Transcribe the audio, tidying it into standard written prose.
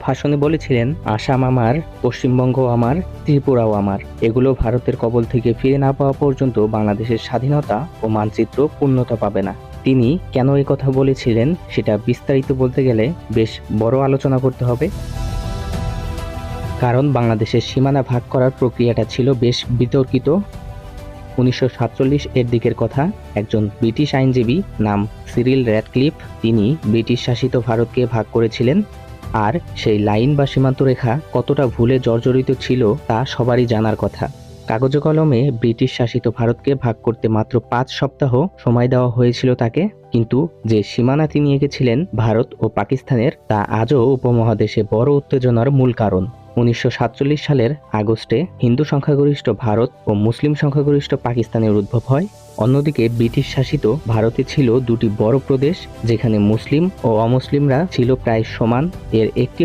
ভাষণে বলেছিলেন, আসাম আমার, পশ্চিমবঙ্গ আমার, ত্রিপুরাও আমার। এগুলো ভারতের কবল থেকে ফিরে না পাওয়া পর্যন্ত বাংলাদেশের স্বাধীনতা ও মানচিত্র পূর্ণতা পাবে না। তিনি কেন এই কথা বলেছিলেন সেটা বিস্তারিত বলতে গেলে বেশ বড় আলোচনা করতে হবে। কারণ বাংলাদেশের সীমানা ভাগ করার প্রক্রিয়াটা ছিল বেশ বিতর্কিত। 1947 এর দিকের কথা। একজন ব্রিটিশ আইনজীবী নাম সিরিল র্যাডক্লিফ, তিনি ব্রিটিশ শাসিত ভারতকে ভাগ করেছিলেন। আর সেই লাইন বা সীমান্ত রেখা কতটা ভুলে জর্জরিত ছিল তা সবারই জানার কথা। কাগজে কলমে ব্রিটিশ শাসিত ভারতকে ভাগ করতে মাত্র 5 সপ্তাহ সময় দেওয়া হয়েছিল তাকে, কিন্তু যে সীমানা তিনি এঁকেছিলেন ভারত ও পাকিস্তানের, তা আজও উপমহাদেশে বড় উত্তেজনার মূল কারণ। 1947 সালের আগস্টে হিন্দু সংখ্যাগরিষ্ঠ ভারত ও মুসলিম সংখ্যাগরিষ্ঠ পাকিস্তানের উদ্ভব হয়। অন্যদিকে ব্রিটিশ শাসিত ভারতে ছিল দুটি বড় প্রদেশ, যেখানে মুসলিম ও অমুসলিমরা ছিল প্রায় সমান। এর একটি